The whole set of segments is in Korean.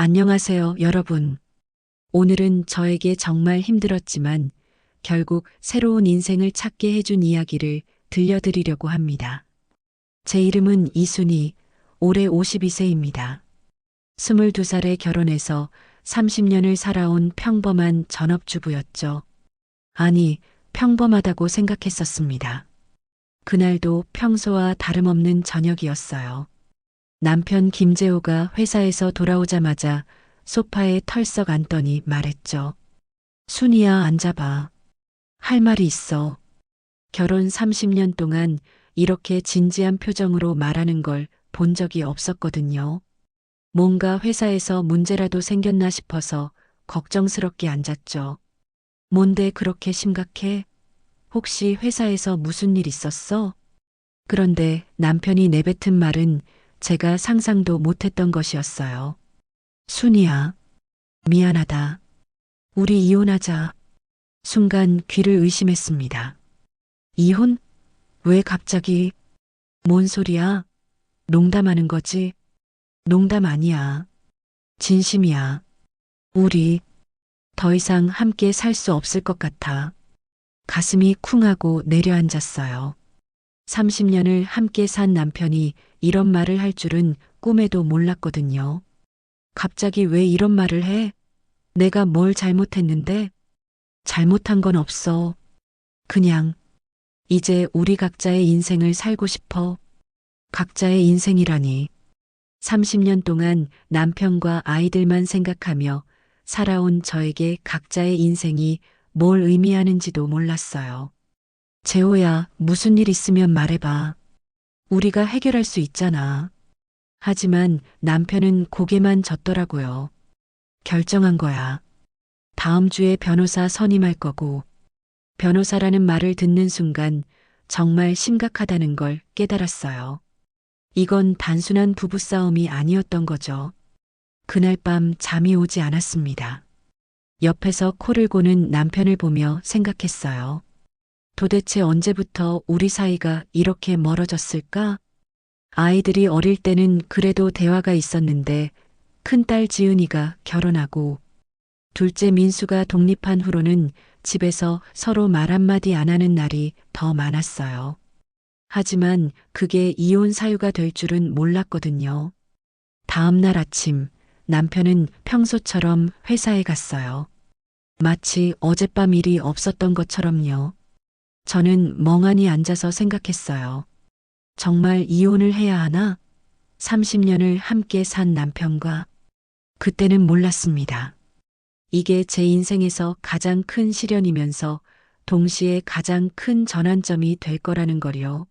안녕하세요, 여러분. 오늘은 저에게 정말 힘들었지만 결국 새로운 인생을 찾게 해준 이야기를 들려드리려고 합니다. 제 이름은 이순희, 올해 52세입니다. 22살에 결혼해서 30년을 살아온 평범한 전업주부였죠. 아니, 평범하다고 생각했었습니다. 그날도 평소와 다름없는 저녁이었어요. 남편 김재호가 회사에서 돌아오자마자 소파에 털썩 앉더니 말했죠. 순이야, 앉아봐. 할 말이 있어. 결혼 30년 동안 이렇게 진지한 표정으로 말하는 걸 본 적이 없었거든요. 뭔가 회사에서 문제라도 생겼나 싶어서 걱정스럽게 앉았죠. 뭔데 그렇게 심각해? 혹시 회사에서 무슨 일 있었어? 그런데 남편이 내뱉은 말은 제가 상상도 못했던 것이었어요. 순이야, 미안하다. 우리 이혼하자. 순간 귀를 의심했습니다. 이혼? 왜 갑자기? 뭔 소리야? 농담하는 거지? 농담 아니야. 진심이야. 우리 더 이상 함께 살 수 없을 것 같아. 가슴이 쿵하고 내려앉았어요. 30년을 함께 산 남편이 이런 말을 할 줄은 꿈에도 몰랐거든요. 갑자기 왜 이런 말을 해? 내가 뭘 잘못했는데? 잘못한 건 없어. 그냥 이제 우리 각자의 인생을 살고 싶어. 각자의 인생이라니. 30년 동안 남편과 아이들만 생각하며 살아온 저에게 각자의 인생이 뭘 의미하는지도 몰랐어요. 재호야, 무슨 일 있으면 말해봐. 우리가 해결할 수 있잖아. 하지만 남편은 고개만 젓더라고요. 결정한 거야. 다음 주에 변호사 선임할 거고, 변호사라는 말을 듣는 순간 정말 심각하다는 걸 깨달았어요. 이건 단순한 부부싸움이 아니었던 거죠. 그날 밤 잠이 오지 않았습니다. 옆에서 코를 고는 남편을 보며 생각했어요. 도대체 언제부터 우리 사이가 이렇게 멀어졌을까? 아이들이 어릴 때는 그래도 대화가 있었는데 큰딸 지은이가 결혼하고 둘째 민수가 독립한 후로는 집에서 서로 말 한마디 안 하는 날이 더 많았어요. 하지만 그게 이혼 사유가 될 줄은 몰랐거든요. 다음 날 아침 남편은 평소처럼 회사에 갔어요. 마치 어젯밤 일이 없었던 것처럼요. 저는 멍하니 앉아서 생각했어요. 정말 이혼을 해야 하나? 30년을 함께 산 남편과 그때는 몰랐습니다. 이게 제 인생에서 가장 큰 시련이면서 동시에 가장 큰 전환점이 될 거라는 걸요.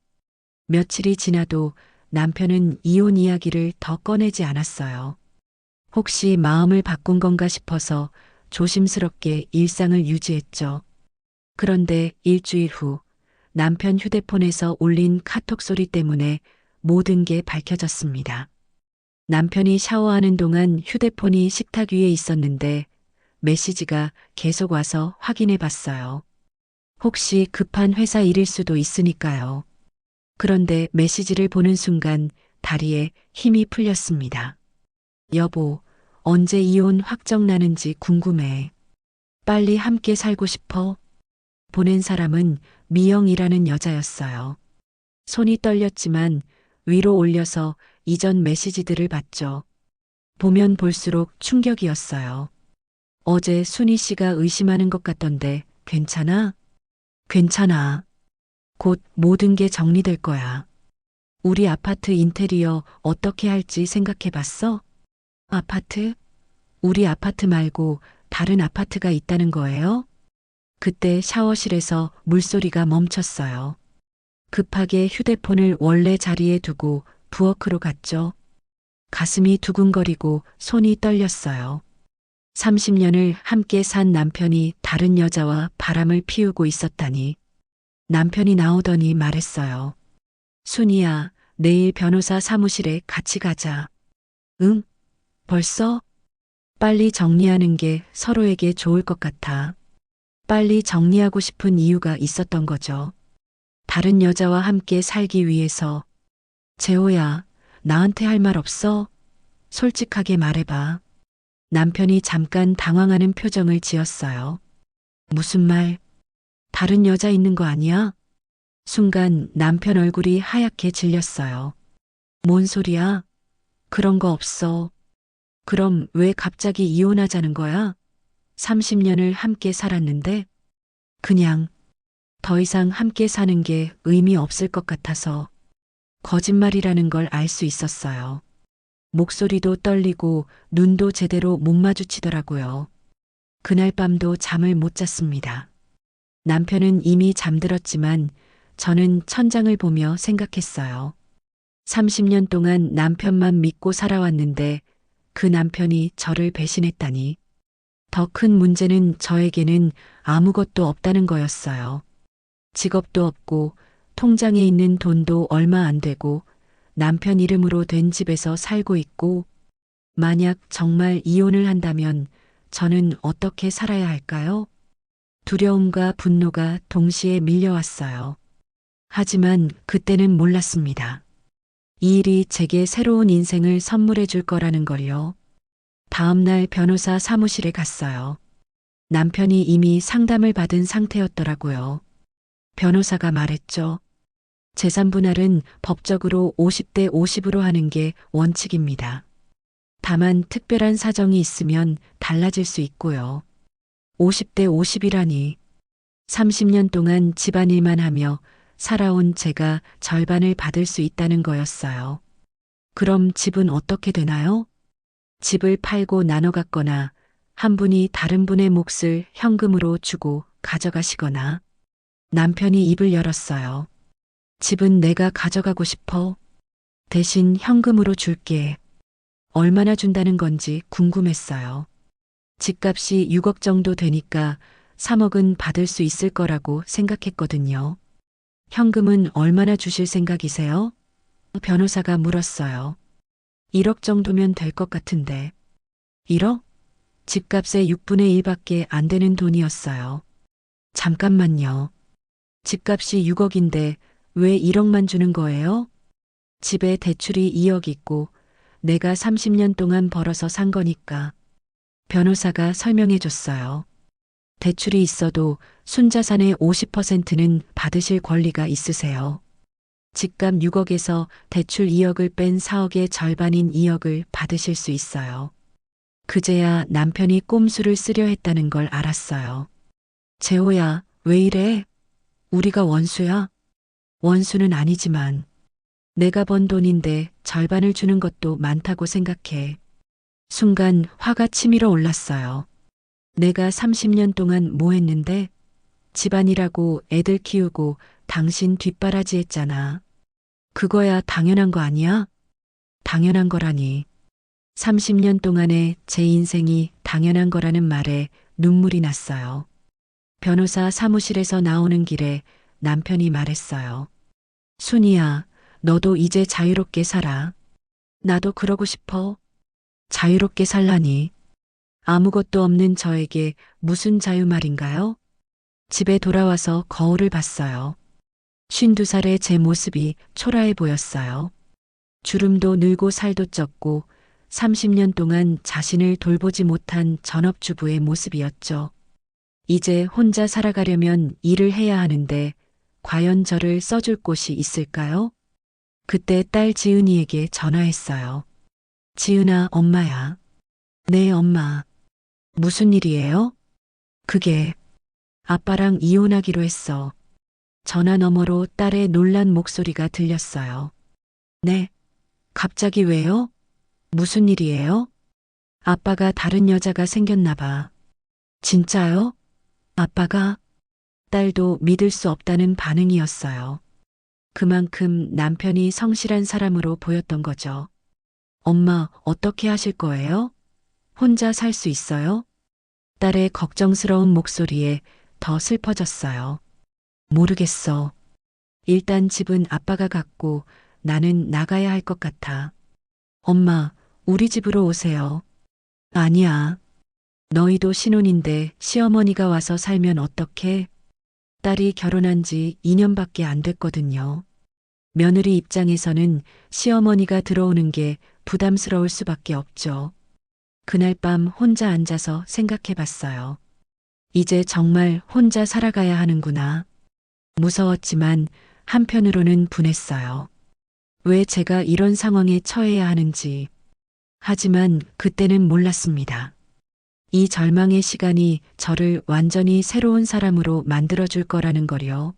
며칠이 지나도 남편은 이혼 이야기를 더 꺼내지 않았어요. 혹시 마음을 바꾼 건가 싶어서 조심스럽게 일상을 유지했죠. 그런데 일주일 후 남편 휴대폰에서 울린 카톡 소리 때문에 모든 게 밝혀졌습니다. 남편이 샤워하는 동안 휴대폰이 식탁 위에 있었는데 메시지가 계속 와서 확인해 봤어요. 혹시 급한 회사 일일 수도 있으니까요. 그런데 메시지를 보는 순간 다리에 힘이 풀렸습니다. 여보, 언제 이혼 확정 나는지 궁금해. 빨리 함께 살고 싶어. 보낸 사람은 미영이라는 여자였어요. 손이 떨렸지만 위로 올려서 이전 메시지들을 봤죠. 보면 볼수록 충격이었어요. 어제 순희 씨가 의심하는 것 같던데 괜찮아? 괜찮아. 곧 모든 게 정리될 거야. 우리 아파트 인테리어 어떻게 할지 생각해 봤어? 아파트? 우리 아파트 말고 다른 아파트가 있다는 거예요? 그때 샤워실에서 물소리가 멈췄어요. 급하게 휴대폰을 원래 자리에 두고 부엌으로 갔죠. 가슴이 두근거리고 손이 떨렸어요. 30년을 함께 산 남편이 다른 여자와 바람을 피우고 있었다니. 남편이 나오더니 말했어요. 순이야, 내일 변호사 사무실에 같이 가자. 응? 벌써? 빨리 정리하는 게 서로에게 좋을 것 같아. 빨리 정리하고 싶은 이유가 있었던 거죠. 다른 여자와 함께 살기 위해서. 재호야, 나한테 할 말 없어? 솔직하게 말해봐. 남편이 잠깐 당황하는 표정을 지었어요. 무슨 말? 다른 여자 있는 거 아니야? 순간 남편 얼굴이 하얗게 질렸어요. 뭔 소리야? 그런 거 없어. 그럼 왜 갑자기 이혼하자는 거야? 30년을 함께 살았는데 그냥 더 이상 함께 사는 게 의미 없을 것 같아서 거짓말이라는 걸 알 수 있었어요. 목소리도 떨리고 눈도 제대로 못 마주치더라고요. 그날 밤도 잠을 못 잤습니다. 남편은 이미 잠들었지만 저는 천장을 보며 생각했어요. 30년 동안 남편만 믿고 살아왔는데 그 남편이 저를 배신했다니. 더 큰 문제는 저에게는 아무것도 없다는 거였어요. 직업도 없고 통장에 있는 돈도 얼마 안 되고 남편 이름으로 된 집에서 살고 있고 만약 정말 이혼을 한다면 저는 어떻게 살아야 할까요? 두려움과 분노가 동시에 밀려왔어요. 하지만 그때는 몰랐습니다. 이 일이 제게 새로운 인생을 선물해 줄 거라는 걸요. 다음 날 변호사 사무실에 갔어요. 남편이 이미 상담을 받은 상태였더라고요. 변호사가 말했죠. 재산 분할은 법적으로 50대 50으로 하는 게 원칙입니다. 다만 특별한 사정이 있으면 달라질 수 있고요. 50대 50이라니 30년 동안 집안일만 하며 살아온 제가 절반을 받을 수 있다는 거였어요. 그럼 집은 어떻게 되나요? 집을 팔고 나눠 갖거나 한 분이 다른 분의 몫을 현금으로 주고 가져가시거나. 남편이 입을 열었어요. 집은 내가 가져가고 싶어. 대신 현금으로 줄게. 얼마나 준다는 건지 궁금했어요. 집값이 6억 정도 되니까 3억은 받을 수 있을 거라고 생각했거든요. 현금은 얼마나 주실 생각이세요? 변호사가 물었어요. 1억 정도면 될 것 같은데. 1억? 집값의 6분의 1밖에 안 되는 돈이었어요. 잠깐만요. 집값이 6억인데 왜 1억만 주는 거예요? 집에 대출이 2억 있고 내가 30년 동안 벌어서 산 거니까. 변호사가 설명해 줬어요. 대출이 있어도 순자산의 50%는 받으실 권리가 있으세요. 집값 6억에서 대출 2억을 뺀 4억의 절반인 2억을 받으실 수 있어요. 그제야 남편이 꼼수를 쓰려 했다는 걸 알았어요. 재호야, 왜 이래? 우리가 원수야? 원수는 아니지만 내가 번 돈인데 절반을 주는 것도 많다고 생각해. 순간 화가 치밀어 올랐어요. 내가 30년 동안 뭐 했는데? 집안일하고 애들 키우고 당신 뒷바라지 했잖아. 그거야 당연한 거 아니야? 당연한 거라니. 30년 동안의 제 인생이 당연한 거라는 말에 눈물이 났어요. 변호사 사무실에서 나오는 길에 남편이 말했어요. 순이야, 너도 이제 자유롭게 살아. 나도 그러고 싶어. 자유롭게 살라니. 아무것도 없는 저에게 무슨 자유 말인가요? 집에 돌아와서 거울을 봤어요. 52살의 제 모습이 초라해 보였어요. 주름도 늘고 살도 쪘고 30년 동안 자신을 돌보지 못한 전업주부의 모습이었죠. 이제 혼자 살아가려면 일을 해야 하는데 과연 저를 써줄 곳이 있을까요? 그때 딸 지은이에게 전화했어요. 지은아, 엄마야. 네, 엄마. 무슨 일이에요? 그게 아빠랑 이혼하기로 했어. 전화 너머로 딸의 놀란 목소리가 들렸어요. 네? 갑자기 왜요? 무슨 일이에요? 아빠가 다른 여자가 생겼나 봐. 진짜요? 아빠가? 딸도 믿을 수 없다는 반응이었어요. 그만큼 남편이 성실한 사람으로 보였던 거죠. 엄마, 어떻게 하실 거예요? 혼자 살 수 있어요? 딸의 걱정스러운 목소리에 더 슬퍼졌어요. 모르겠어. 일단 집은 아빠가 갖고 나는 나가야 할 것 같아. 엄마, 우리 집으로 오세요. 아니야. 너희도 신혼인데 시어머니가 와서 살면 어떡해? 딸이 결혼한 지 2년밖에 안 됐거든요. 며느리 입장에서는 시어머니가 들어오는 게 부담스러울 수밖에 없죠. 그날 밤 혼자 앉아서 생각해 봤어요. 이제 정말 혼자 살아가야 하는구나. 무서웠지만 한편으로는 분했어요. 왜 제가 이런 상황에 처해야 하는지. 하지만 그때는 몰랐습니다. 이 절망의 시간이 저를 완전히 새로운 사람으로 만들어줄 거라는 거요.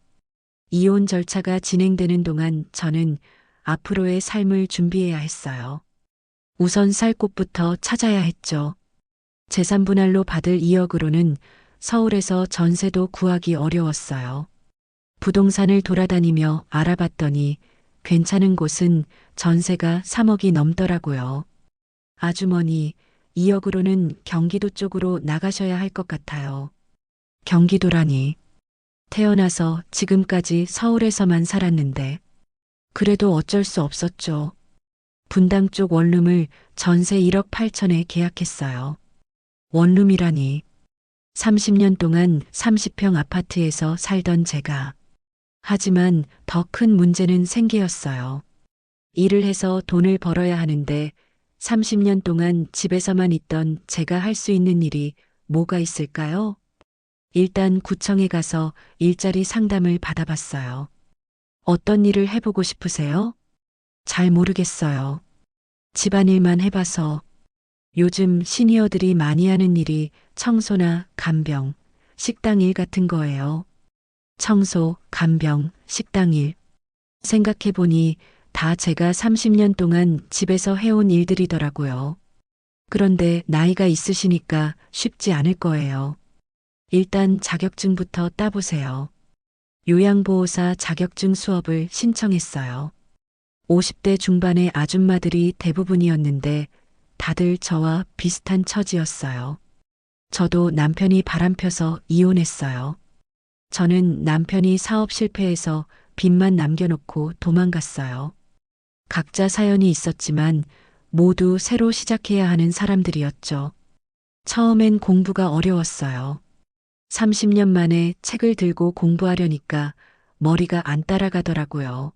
이혼 절차가 진행되는 동안 저는 앞으로의 삶을 준비해야 했어요. 우선 살 곳부터 찾아야 했죠. 재산 분할로 받을 2억으로는 서울에서 전세도 구하기 어려웠어요. 부동산을 돌아다니며 알아봤더니 괜찮은 곳은 전세가 3억이 넘더라고요. 아주머니, 2억으로는 경기도 쪽으로 나가셔야 할 것 같아요. 경기도라니. 태어나서 지금까지 서울에서만 살았는데. 그래도 어쩔 수 없었죠. 분당 쪽 원룸을 전세 1억 8천에 계약했어요. 원룸이라니. 30년 동안 30평 아파트에서 살던 제가. 하지만 더 큰 문제는 생계였어요. 일을 해서 돈을 벌어야 하는데 30년 동안 집에서만 있던 제가 할 수 있는 일이 뭐가 있을까요? 일단 구청에 가서 일자리 상담을 받아봤어요. 어떤 일을 해보고 싶으세요? 잘 모르겠어요. 집안일만 해봐서. 요즘 시니어들이 많이 하는 일이 청소나 간병, 식당 일 같은 거예요. 청소, 간병, 식당 일. 생각해보니 다 제가 30년 동안 집에서 해온 일들이더라고요. 그런데 나이가 있으시니까 쉽지 않을 거예요. 일단 자격증부터 따보세요. 요양보호사 자격증 수업을 신청했어요. 50대 중반의 아줌마들이 대부분이었는데 다들 저와 비슷한 처지였어요. 저도 남편이 바람펴서 이혼했어요. 저는 남편이 사업 실패해서 빚만 남겨놓고 도망갔어요. 각자 사연이 있었지만 모두 새로 시작해야 하는 사람들이었죠. 처음엔 공부가 어려웠어요. 30년 만에 책을 들고 공부하려니까 머리가 안 따라가더라고요.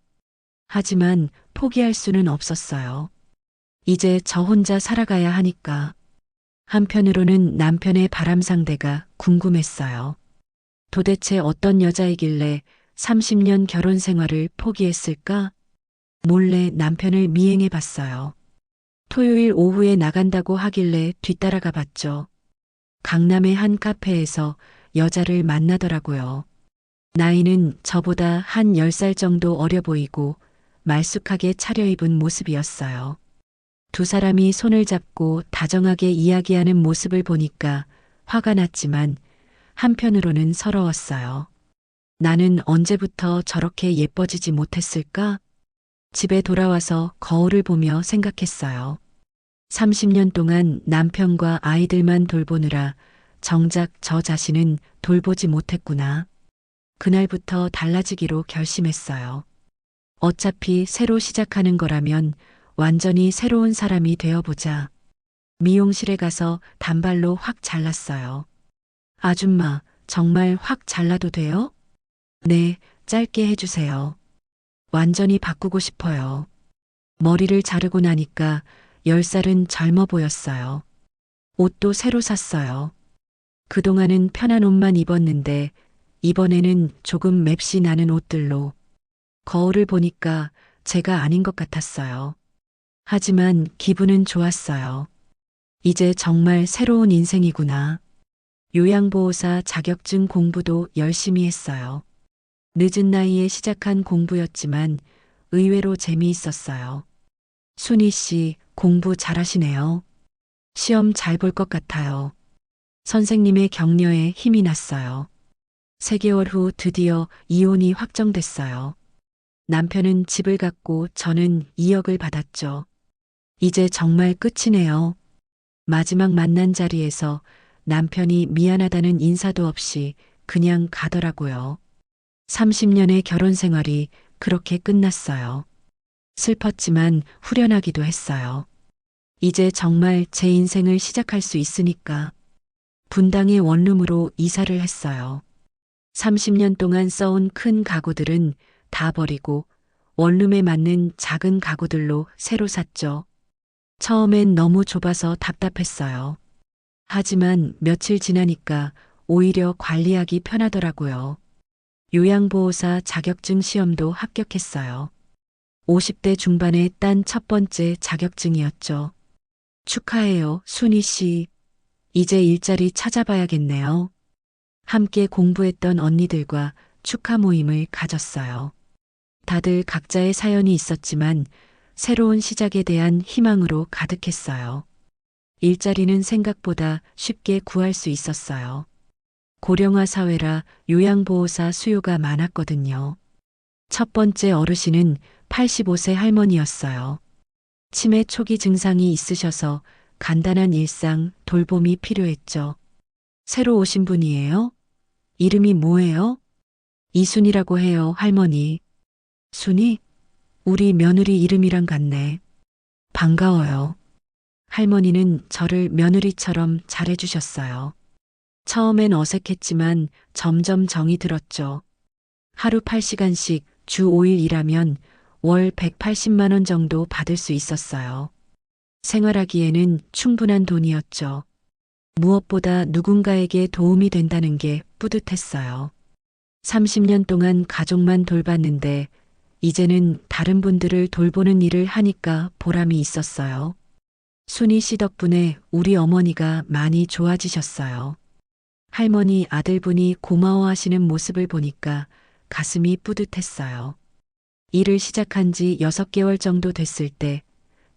하지만 포기할 수는 없었어요. 이제 저 혼자 살아가야 하니까. 한편으로는 남편의 바람 상대가 궁금했어요. 도대체 어떤 여자이길래 30년 결혼 생활을 포기했을까? 몰래 남편을 미행해 봤어요. 토요일 오후에 나간다고 하길래 뒤따라가 봤죠. 강남의 한 카페에서 여자를 만나더라고요. 나이는 저보다 한 10살 정도 어려 보이고 말쑥하게 차려입은 모습이었어요. 두 사람이 손을 잡고 다정하게 이야기하는 모습을 보니까 화가 났지만 한편으로는 서러웠어요. 나는 언제부터 저렇게 예뻐지지 못했을까? 집에 돌아와서 거울을 보며 생각했어요. 30년 동안 남편과 아이들만 돌보느라 정작 저 자신은 돌보지 못했구나. 그날부터 달라지기로 결심했어요. 어차피 새로 시작하는 거라면 완전히 새로운 사람이 되어보자. 미용실에 가서 단발로 확 잘랐어요. 아줌마, 정말 확 잘라도 돼요? 네, 짧게 해주세요. 완전히 바꾸고 싶어요. 머리를 자르고 나니까 10살은 젊어 보였어요. 옷도 새로 샀어요. 그동안은 편한 옷만 입었는데 이번에는 조금 맵시 나는 옷들로. 거울을 보니까 제가 아닌 것 같았어요. 하지만 기분은 좋았어요. 이제 정말 새로운 인생이구나. 요양보호사 자격증 공부도 열심히 했어요. 늦은 나이에 시작한 공부였지만 의외로 재미있었어요. 순희 씨, 공부 잘하시네요. 시험 잘 볼 것 같아요. 선생님의 격려에 힘이 났어요. 3개월 후 드디어 이혼이 확정됐어요. 남편은 집을 갖고 저는 2억을 받았죠. 이제 정말 끝이네요. 마지막 만난 자리에서 남편이 미안하다는 인사도 없이 그냥 가더라고요. 30년의 결혼 생활이 그렇게 끝났어요. 슬펐지만 후련하기도 했어요. 이제 정말 제 인생을 시작할 수 있으니까. 분당의 원룸으로 이사를 했어요. 30년 동안 써온 큰 가구들은 다 버리고 원룸에 맞는 작은 가구들로 새로 샀죠. 처음엔 너무 좁아서 답답했어요. 하지만 며칠 지나니까 오히려 관리하기 편하더라고요. 요양보호사 자격증 시험도 합격했어요. 50대 중반에 딴 첫 번째 자격증이었죠. 축하해요, 순희 씨. 이제 일자리 찾아봐야겠네요. 함께 공부했던 언니들과 축하 모임을 가졌어요. 다들 각자의 사연이 있었지만 새로운 시작에 대한 희망으로 가득했어요. 일자리는 생각보다 쉽게 구할 수 있었어요. 고령화 사회라 요양보호사 수요가 많았거든요. 첫 번째 어르신은 85세 할머니였어요. 치매 초기 증상이 있으셔서 간단한 일상 돌봄이 필요했죠. 새로 오신 분이에요? 이름이 뭐예요? 이순이라고 해요, 할머니. 순이? 우리 며느리 이름이랑 같네. 반가워요. 할머니는 저를 며느리처럼 잘해주셨어요. 처음엔 어색했지만 점점 정이 들었죠. 하루 8시간씩 주 5일 일하면 월 180만 원 정도 받을 수 있었어요. 생활하기에는 충분한 돈이었죠. 무엇보다 누군가에게 도움이 된다는 게 뿌듯했어요. 30년 동안 가족만 돌봤는데 이제는 다른 분들을 돌보는 일을 하니까 보람이 있었어요. 순희 씨 덕분에 우리 어머니가 많이 좋아지셨어요. 할머니 아들분이 고마워하시는 모습을 보니까 가슴이 뿌듯했어요. 일을 시작한 지 6개월 정도 됐을 때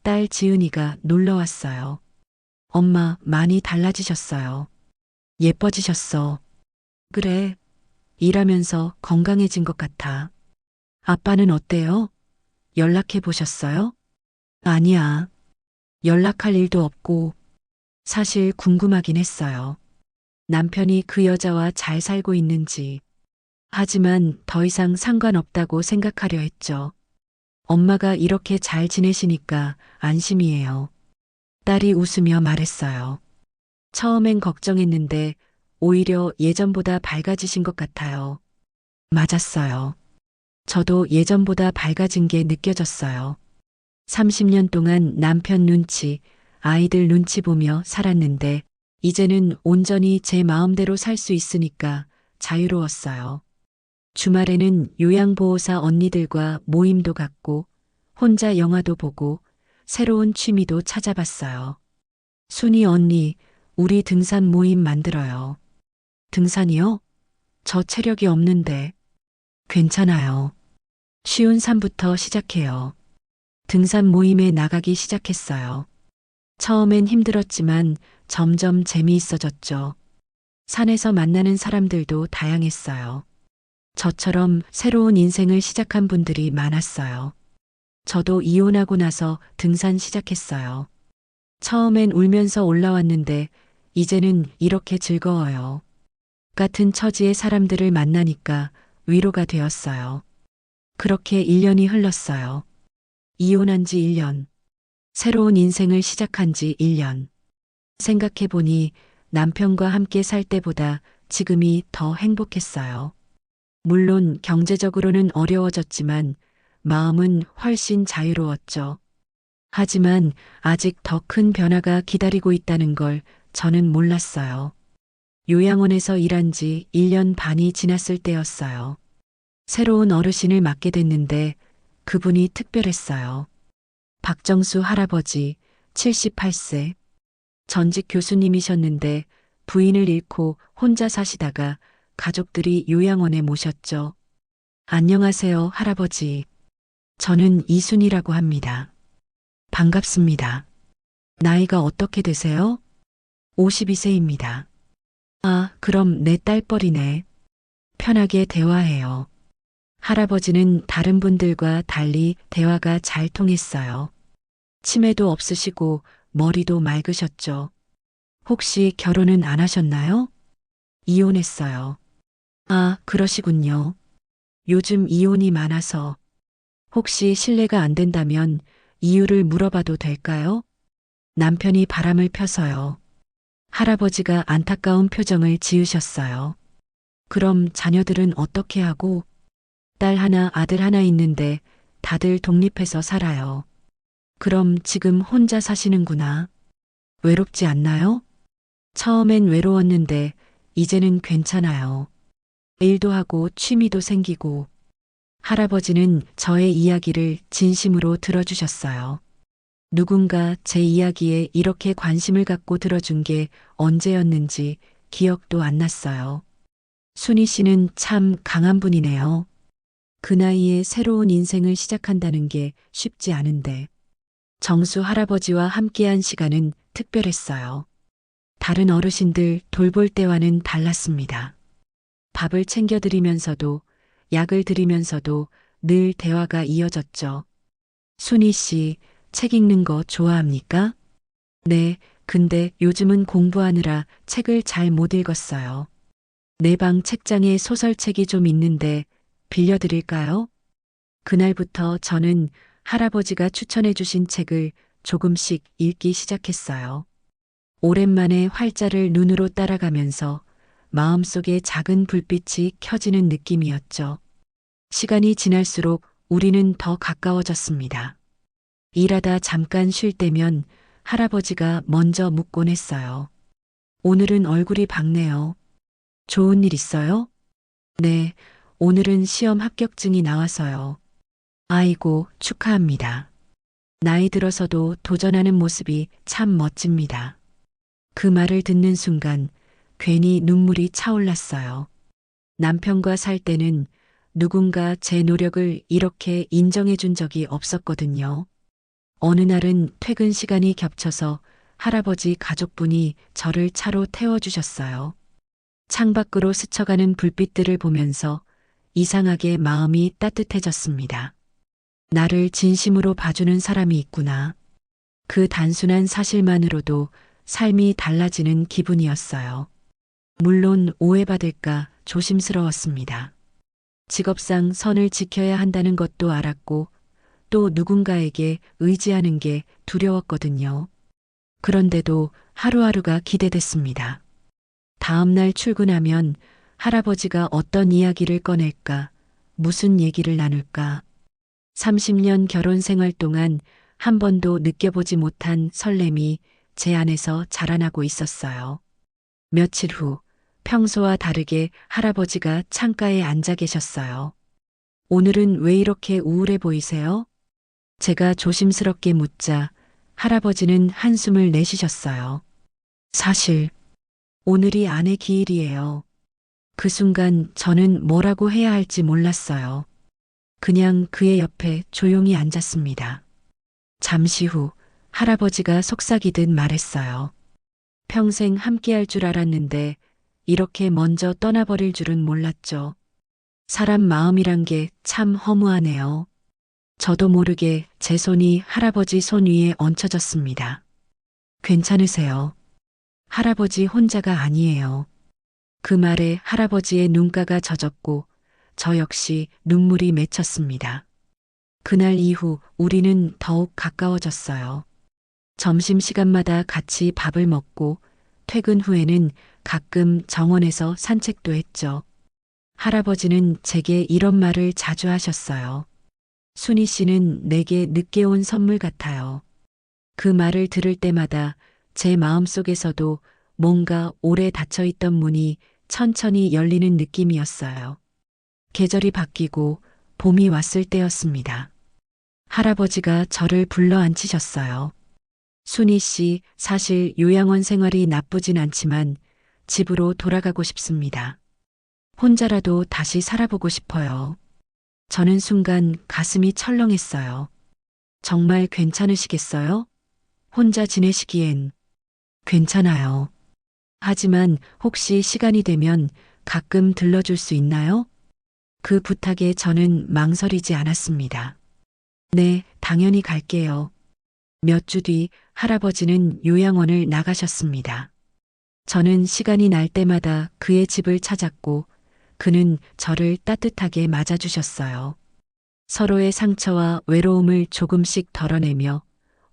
딸 지은이가 놀러 왔어요. 엄마 많이 달라지셨어요. 예뻐지셨어. 그래. 일하면서 건강해진 것 같아. 아빠는 어때요? 연락해 보셨어요? 아니야. 연락할 일도 없고 사실 궁금하긴 했어요. 남편이 그 여자와 잘 살고 있는지. 하지만 더 이상 상관없다고 생각하려 했죠. 엄마가 이렇게 잘 지내시니까 안심이에요. 딸이 웃으며 말했어요. 처음엔 걱정했는데 오히려 예전보다 밝아지신 것 같아요. 맞았어요. 저도 예전보다 밝아진 게 느껴졌어요. 30년 동안 남편 눈치, 아이들 눈치 보며 살았는데 이제는 온전히 제 마음대로 살 수 있으니까 자유로웠어요. 주말에는 요양보호사 언니들과 모임도 갖고 혼자 영화도 보고 새로운 취미도 찾아봤어요. 순이 언니, 우리 등산 모임 만들어요. 등산이요? 저 체력이 없는데. 괜찮아요. 쉬운 산부터 시작해요. 등산 모임에 나가기 시작했어요. 처음엔 힘들었지만 점점 재미있어졌죠. 산에서 만나는 사람들도 다양했어요. 저처럼 새로운 인생을 시작한 분들이 많았어요. 저도 이혼하고 나서 등산 시작했어요. 처음엔 울면서 올라왔는데 이제는 이렇게 즐거워요. 같은 처지의 사람들을 만나니까 위로가 되었어요. 그렇게 1년이 흘렀어요. 이혼한 지 1년. 새로운 인생을 시작한 지 1년. 생각해보니 남편과 함께 살 때보다 지금이 더 행복했어요. 물론 경제적으로는 어려워졌지만 마음은 훨씬 자유로웠죠. 하지만 아직 더 큰 변화가 기다리고 있다는 걸 저는 몰랐어요. 요양원에서 일한 지 1년 반이 지났을 때였어요. 새로운 어르신을 맡게 됐는데 그분이 특별했어요. 박정수 할아버지, 78세. 전직 교수님이셨는데 부인을 잃고 혼자 사시다가 가족들이 요양원에 모셨죠. 안녕하세요, 할아버지. 저는 이순이라고 합니다. 반갑습니다. 나이가 어떻게 되세요? 52세입니다. 아, 그럼 내 딸뻘이네. 편하게 대화해요. 할아버지는 다른 분들과 달리 대화가 잘 통했어요. 치매도 없으시고 머리도 맑으셨죠. 혹시 결혼은 안 하셨나요? 이혼했어요. 아, 그러시군요. 요즘 이혼이 많아서 혹시 실례가 안 된다면 이유를 물어봐도 될까요? 남편이 바람을 펴서요. 할아버지가 안타까운 표정을 지으셨어요. 그럼 자녀들은 어떻게 하고? 딸 하나, 아들 하나 있는데 다들 독립해서 살아요. 그럼 지금 혼자 사시는구나. 외롭지 않나요? 처음엔 외로웠는데 이제는 괜찮아요. 일도 하고 취미도 생기고 할아버지는 저의 이야기를 진심으로 들어주셨어요. 누군가 제 이야기에 이렇게 관심을 갖고 들어준 게 언제였는지 기억도 안 났어요. 순희 씨는 참 강한 분이네요. 그 나이에 새로운 인생을 시작한다는 게 쉽지 않은데 정수 할아버지와 함께한 시간은 특별했어요. 다른 어르신들 돌볼 때와는 달랐습니다. 밥을 챙겨드리면서도 약을 드리면서도 늘 대화가 이어졌죠. 순희 씨, 책 읽는 거 좋아합니까? 네, 근데 요즘은 공부하느라 책을 잘 못 읽었어요. 내 방 책장에 소설책이 좀 있는데 빌려드릴까요? 그날부터 저는 할아버지가 추천해 주신 책을 조금씩 읽기 시작했어요. 오랜만에 활자를 눈으로 따라가면서 마음속에 작은 불빛이 켜지는 느낌이었죠. 시간이 지날수록 우리는 더 가까워졌습니다. 일하다 잠깐 쉴 때면 할아버지가 먼저 묻곤 했어요. 오늘은 얼굴이 밝네요. 좋은 일 있어요? 네, 오늘은 시험 합격증이 나와서요. 아이고, 축하합니다. 나이 들어서도 도전하는 모습이 참 멋집니다. 그 말을 듣는 순간 괜히 눈물이 차올랐어요. 남편과 살 때는 누군가 제 노력을 이렇게 인정해 준 적이 없었거든요. 어느 날은 퇴근 시간이 겹쳐서 할아버지 가족분이 저를 차로 태워주셨어요. 창밖으로 스쳐가는 불빛들을 보면서 이상하게 마음이 따뜻해졌습니다. 나를 진심으로 봐주는 사람이 있구나. 그 단순한 사실만으로도 삶이 달라지는 기분이었어요. 물론 오해받을까 조심스러웠습니다. 직업상 선을 지켜야 한다는 것도 알았고 또 누군가에게 의지하는 게 두려웠거든요. 그런데도 하루하루가 기대됐습니다. 다음 날 출근하면 할아버지가 어떤 이야기를 꺼낼까, 무슨 얘기를 나눌까. 30년 결혼 생활 동안 한 번도 느껴보지 못한 설렘이 제 안에서 자라나고 있었어요. 며칠 후 평소와 다르게 할아버지가 창가에 앉아 계셨어요. 오늘은 왜 이렇게 우울해 보이세요? 제가 조심스럽게 묻자 할아버지는 한숨을 내쉬셨어요. 사실 오늘이 아내 기일이에요. 그 순간 저는 뭐라고 해야 할지 몰랐어요. 그냥 그의 옆에 조용히 앉았습니다. 잠시 후 할아버지가 속삭이듯 말했어요. 평생 함께할 줄 알았는데 이렇게 먼저 떠나버릴 줄은 몰랐죠. 사람 마음이란 게 참 허무하네요. 저도 모르게 제 손이 할아버지 손 위에 얹혀졌습니다. 괜찮으세요? 할아버지 혼자가 아니에요. 그 말에 할아버지의 눈가가 젖었고 저 역시 눈물이 맺혔습니다. 그날 이후 우리는 더욱 가까워졌어요. 점심시간마다 같이 밥을 먹고 퇴근 후에는 가끔 정원에서 산책도 했죠. 할아버지는 제게 이런 말을 자주 하셨어요. 순희 씨는 내게 늦게 온 선물 같아요. 그 말을 들을 때마다 제 마음속에서도 뭔가 오래 닫혀있던 문이 천천히 열리는 느낌이었어요. 계절이 바뀌고 봄이 왔을 때였습니다. 할아버지가 저를 불러 앉히셨어요. 순희 씨, 사실 요양원 생활이 나쁘진 않지만 집으로 돌아가고 싶습니다. 혼자라도 다시 살아보고 싶어요. 저는 순간 가슴이 철렁했어요. 정말 괜찮으시겠어요? 혼자 지내시기엔 괜찮아요. 하지만 혹시 시간이 되면 가끔 들러줄 수 있나요? 그 부탁에 저는 망설이지 않았습니다. 네, 당연히 갈게요. 몇 주 뒤 할아버지는 요양원을 나가셨습니다. 저는 시간이 날 때마다 그의 집을 찾았고 그는 저를 따뜻하게 맞아주셨어요. 서로의 상처와 외로움을 조금씩 덜어내며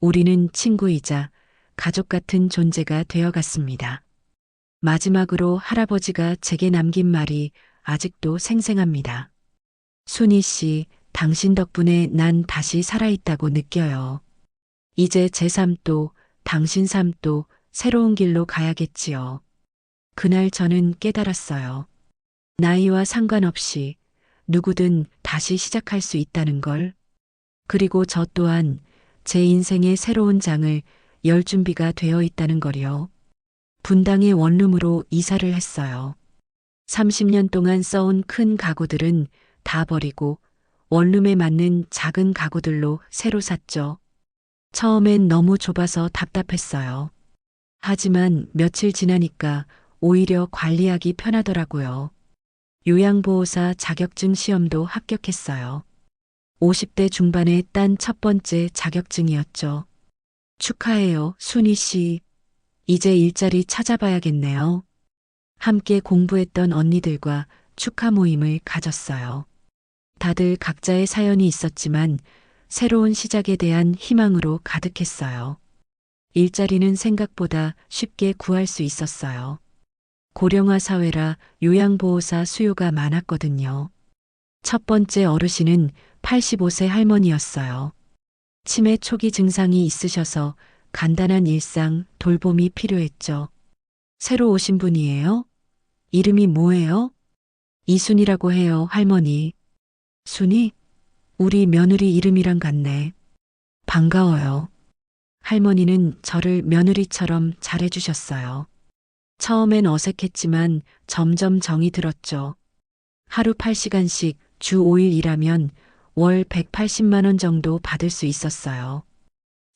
우리는 친구이자 가족 같은 존재가 되어갔습니다. 마지막으로 할아버지가 제게 남긴 말이 아직도 생생합니다. 순희 씨, 당신 덕분에 난 다시 살아있다고 느껴요. 이제 제 삶도 당신 삶도 새로운 길로 가야겠지요. 그날 저는 깨달았어요. 나이와 상관없이 누구든 다시 시작할 수 있다는 걸. 그리고 저 또한 제 인생의 새로운 장을 열 준비가 되어 있다는 걸요. 분당의 원룸으로 이사를 했어요. 30년 동안 써온 큰 가구들은 다 버리고 원룸에 맞는 작은 가구들로 새로 샀죠. 처음엔 너무 좁아서 답답했어요. 하지만 며칠 지나니까 오히려 관리하기 편하더라고요. 요양보호사 자격증 시험도 합격했어요. 50대 중반에 딴 첫 번째 자격증이었죠. 축하해요, 순희 씨. 이제 일자리 찾아봐야겠네요. 함께 공부했던 언니들과 축하 모임을 가졌어요. 다들 각자의 사연이 있었지만 새로운 시작에 대한 희망으로 가득했어요. 일자리는 생각보다 쉽게 구할 수 있었어요. 고령화 사회라 요양보호사 수요가 많았거든요. 첫 번째 어르신은 85세 할머니였어요. 치매 초기 증상이 있으셔서 간단한 일상 돌봄이 필요했죠. 새로 오신 분이에요? 이름이 뭐예요? 이순이라고 해요, 할머니. 순이? 우리 며느리 이름이랑 같네. 반가워요. 할머니는 저를 며느리처럼 잘해주셨어요. 처음엔 어색했지만 점점 정이 들었죠. 하루 8시간씩 주 5일 일하면 월 180만 원 정도 받을 수 있었어요.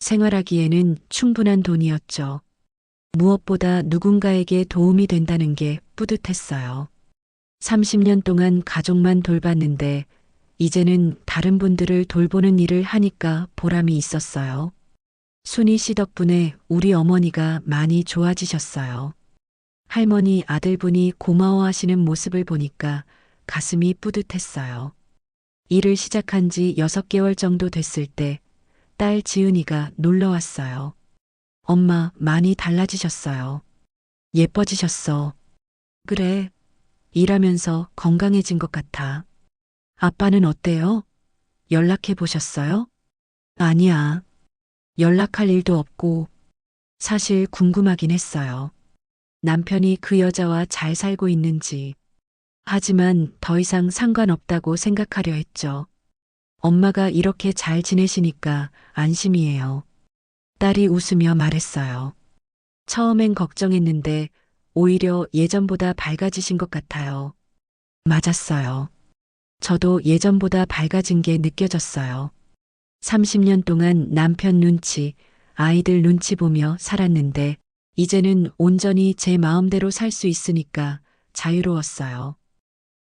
생활하기에는 충분한 돈이었죠. 무엇보다 누군가에게 도움이 된다는 게 뿌듯했어요. 30년 동안 가족만 돌봤는데 이제는 다른 분들을 돌보는 일을 하니까 보람이 있었어요. 순희 씨 덕분에 우리 어머니가 많이 좋아지셨어요. 할머니 아들분이 고마워하시는 모습을 보니까 가슴이 뿌듯했어요. 일을 시작한 지 6개월 정도 됐을 때 딸 지은이가 놀러 왔어요. 엄마 많이 달라지셨어요. 예뻐지셨어. 그래. 일하면서 건강해진 것 같아. 아빠는 어때요? 연락해 보셨어요? 아니야. 연락할 일도 없고 사실 궁금하긴 했어요. 남편이 그 여자와 잘 살고 있는지. 하지만 더 이상 상관없다고 생각하려 했죠. 엄마가 이렇게 잘 지내시니까 안심이에요. 딸이 웃으며 말했어요. 처음엔 걱정했는데 오히려 예전보다 밝아지신 것 같아요. 맞았어요. 저도 예전보다 밝아진 게 느껴졌어요. 30년 동안 남편 눈치, 아이들 눈치 보며 살았는데 이제는 온전히 제 마음대로 살 수 있으니까 자유로웠어요.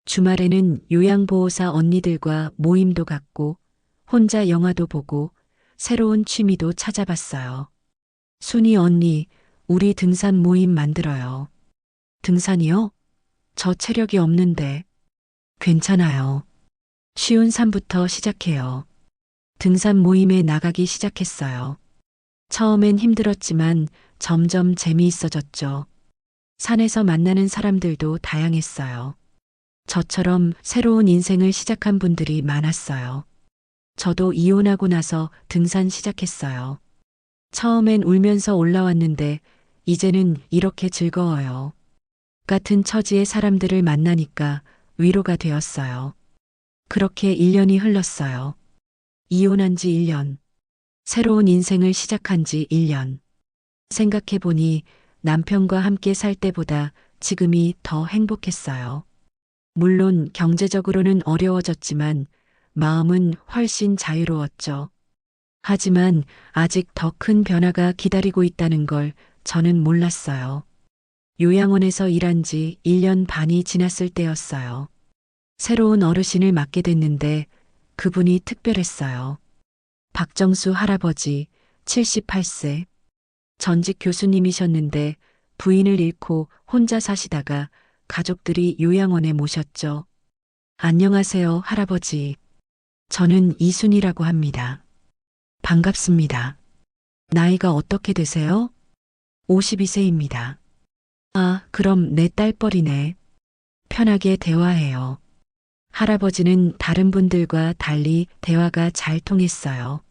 주말에는 요양보호사 언니들과 모임도 갖고 혼자 영화도 보고 새로운 취미도 찾아봤어요. 순이 언니, 우리 등산 모임 만들어요. 등산이요? 저 체력이 없는데. 괜찮아요. 쉬운 산부터 시작해요. 등산 모임에 나가기 시작했어요. 처음엔 힘들었지만 점점 재미있어졌죠. 산에서 만나는 사람들도 다양했어요. 저처럼 새로운 인생을 시작한 분들이 많았어요. 저도 이혼하고 나서 등산 시작했어요. 처음엔 울면서 올라왔는데 이제는 이렇게 즐거워요. 같은 처지의 사람들을 만나니까 위로가 되었어요. 그렇게 1년이 흘렀어요. 이혼한 지 1년. 새로운 인생을 시작한 지 1년. 생각해보니 남편과 함께 살 때보다 지금이 더 행복했어요. 물론 경제적으로는 어려워졌지만 마음은 훨씬 자유로웠죠. 하지만 아직 더 큰 변화가 기다리고 있다는 걸 저는 몰랐어요. 요양원에서 일한 지 1년 반이 지났을 때였어요. 새로운 어르신을 맡게 됐는데 그분이 특별했어요. 박정수 할아버지 78세. 전직 교수님이셨는데 부인을 잃고 혼자 사시다가 가족들이 요양원에 모셨죠. 안녕하세요, 할아버지. 저는 이순이라고 합니다. 반갑습니다. 나이가 어떻게 되세요? 52세입니다. 아, 그럼 내 딸뻘이네. 편하게 대화해요. 할아버지는 다른 분들과 달리 대화가 잘 통했어요.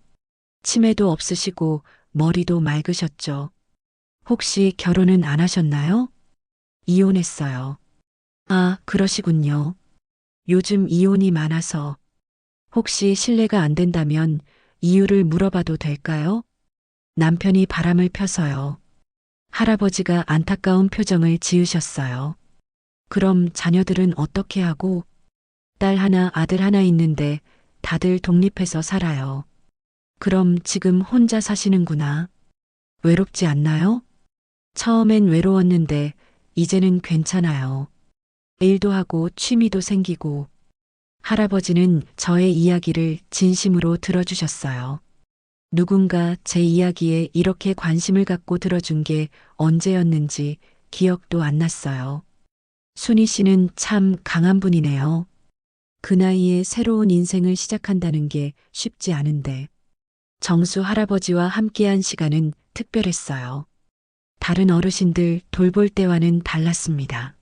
치매도 없으시고 머리도 맑으셨죠. 혹시 결혼은 안 하셨나요? 이혼했어요. 아, 그러시군요. 요즘 이혼이 많아서 혹시 실례가 안 된다면 이유를 물어봐도 될까요? 남편이 바람을 펴서요. 할아버지가 안타까운 표정을 지으셨어요. 그럼 자녀들은 어떻게 하고? 딸 하나, 아들 하나 있는데 다들 독립해서 살아요. 그럼 지금 혼자 사시는구나. 외롭지 않나요? 처음엔 외로웠는데 이제는 괜찮아요. 일도 하고 취미도 생기고 할아버지는 저의 이야기를 진심으로 들어주셨어요. 누군가 제 이야기에 이렇게 관심을 갖고 들어준 게 언제였는지 기억도 안 났어요. 순희 씨는 참 강한 분이네요. 그 나이에 새로운 인생을 시작한다는 게 쉽지 않은데 정수 할아버지와 함께한 시간은 특별했어요. 다른 어르신들 돌볼 때와는 달랐습니다.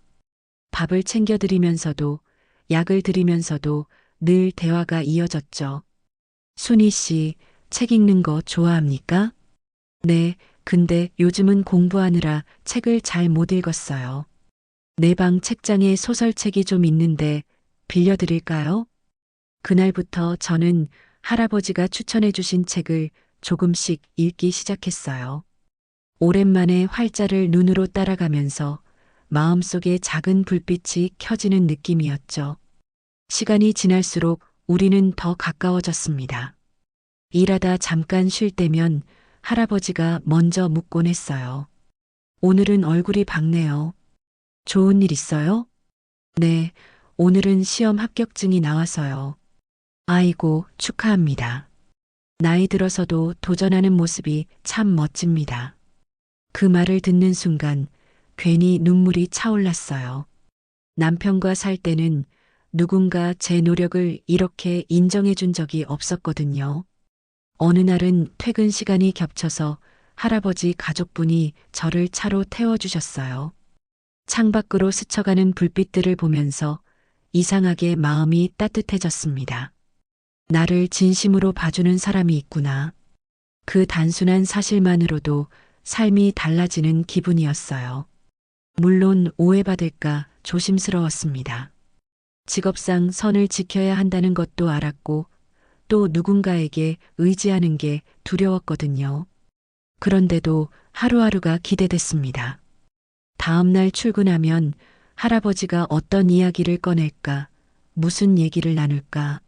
밥을 챙겨드리면서도 약을 드리면서도 늘 대화가 이어졌죠. 순희 씨, 책 읽는 거 좋아합니까? 네, 근데 요즘은 공부하느라 책을 잘 못 읽었어요. 내 방 책장에 소설책이 좀 있는데 빌려드릴까요? 그날부터 저는 할아버지가 추천해 주신 책을 조금씩 읽기 시작했어요. 오랜만에 활자를 눈으로 따라가면서 마음속에 작은 불빛이 켜지는 느낌이었죠. 시간이 지날수록 우리는 더 가까워졌습니다. 일하다 잠깐 쉴 때면 할아버지가 먼저 묻곤 했어요. 오늘은 얼굴이 밝네요. 좋은 일 있어요? 네, 오늘은 시험 합격증이 나와서요. 아이고, 축하합니다. 나이 들어서도 도전하는 모습이 참 멋집니다. 그 말을 듣는 순간 괜히 눈물이 차올랐어요. 남편과 살 때는 누군가 제 노력을 이렇게 인정해 준 적이 없었거든요. 어느 날은 퇴근 시간이 겹쳐서 할아버지 가족분이 저를 차로 태워주셨어요. 창밖으로 스쳐가는 불빛들을 보면서 이상하게 마음이 따뜻해졌습니다. 나를 진심으로 봐주는 사람이 있구나. 그 단순한 사실만으로도 삶이 달라지는 기분이었어요. 물론 오해받을까 조심스러웠습니다. 직업상 선을 지켜야 한다는 것도 알았고 또 누군가에게 의지하는 게 두려웠거든요. 그런데도 하루하루가 기대됐습니다. 다음 날 출근하면 할아버지가 어떤 이야기를 꺼낼까, 무슨 얘기를 나눌까.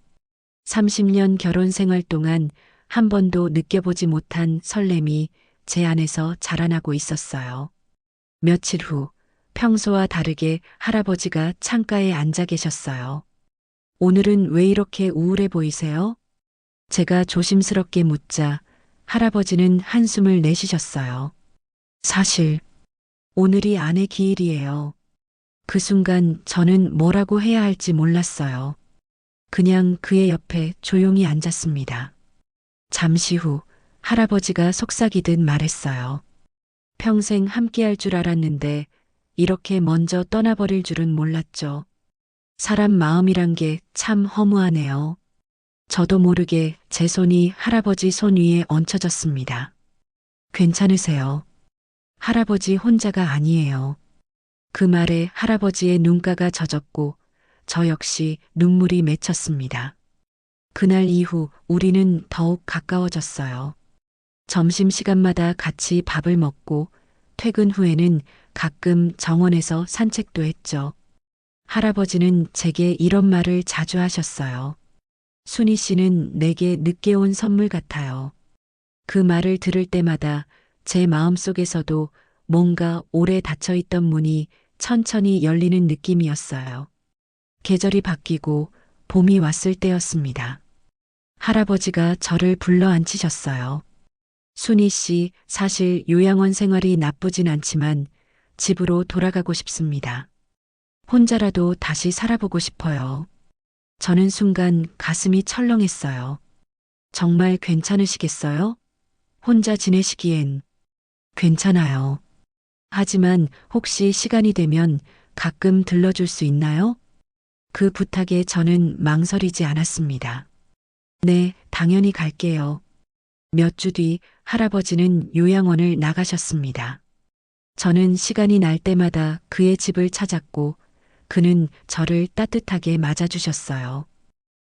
30년 결혼 생활 동안 한 번도 느껴보지 못한 설렘이 제 안에서 자라나고 있었어요. 며칠 후 평소와 다르게 할아버지가 창가에 앉아 계셨어요. 오늘은 왜 이렇게 우울해 보이세요? 제가 조심스럽게 묻자 할아버지는 한숨을 내쉬셨어요. 사실 오늘이 아내 기일이에요. 그 순간 저는 뭐라고 해야 할지 몰랐어요. 그냥 그의 옆에 조용히 앉았습니다. 잠시 후 할아버지가 속삭이듯 말했어요. 평생 함께할 줄 알았는데 이렇게 먼저 떠나버릴 줄은 몰랐죠. 사람 마음이란 게 참 허무하네요. 저도 모르게 제 손이 할아버지 손 위에 얹혀졌습니다. 괜찮으세요? 할아버지 혼자가 아니에요. 그 말에 할아버지의 눈가가 젖었고 저 역시 눈물이 맺혔습니다. 그날 이후 우리는 더욱 가까워졌어요. 점심시간마다 같이 밥을 먹고 퇴근 후에는 가끔 정원에서 산책도 했죠. 할아버지는 제게 이런 말을 자주 하셨어요. 순희 씨는 내게 늦게 온 선물 같아요. 그 말을 들을 때마다 제 마음속에서도 뭔가 오래 닫혀있던 문이 천천히 열리는 느낌이었어요. 계절이 바뀌고 봄이 왔을 때였습니다. 할아버지가 저를 불러 앉히셨어요. 순희 씨, 사실 요양원 생활이 나쁘진 않지만 집으로 돌아가고 싶습니다. 혼자라도 다시 살아보고 싶어요. 저는 순간 가슴이 철렁했어요. 정말 괜찮으시겠어요? 혼자 지내시기엔 괜찮아요. 하지만 혹시 시간이 되면 가끔 들러줄 수 있나요? 그 부탁에 저는 망설이지 않았습니다. 네, 당연히 갈게요. 몇 주 뒤 할아버지는 요양원을 나가셨습니다. 저는 시간이 날 때마다 그의 집을 찾았고 그는 저를 따뜻하게 맞아주셨어요.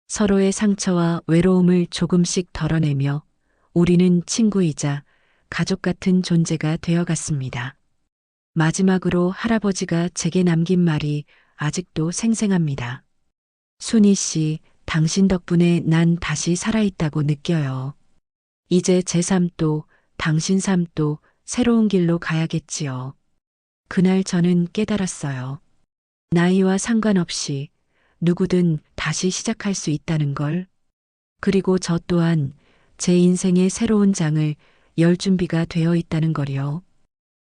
서로의 상처와 외로움을 조금씩 덜어내며 우리는 친구이자 가족 같은 존재가 되어갔습니다. 마지막으로 할아버지가 제게 남긴 말이 아직도 생생합니다. 순희 씨, 당신 덕분에 난 다시 살아있다고 느껴요. 이제 제 삶도 당신 삶도 새로운 길로 가야겠지요. 그날 저는 깨달았어요. 나이와 상관없이 누구든 다시 시작할 수 있다는 걸. 그리고 저 또한 제 인생의 새로운 장을 열 준비가 되어 있다는 걸요.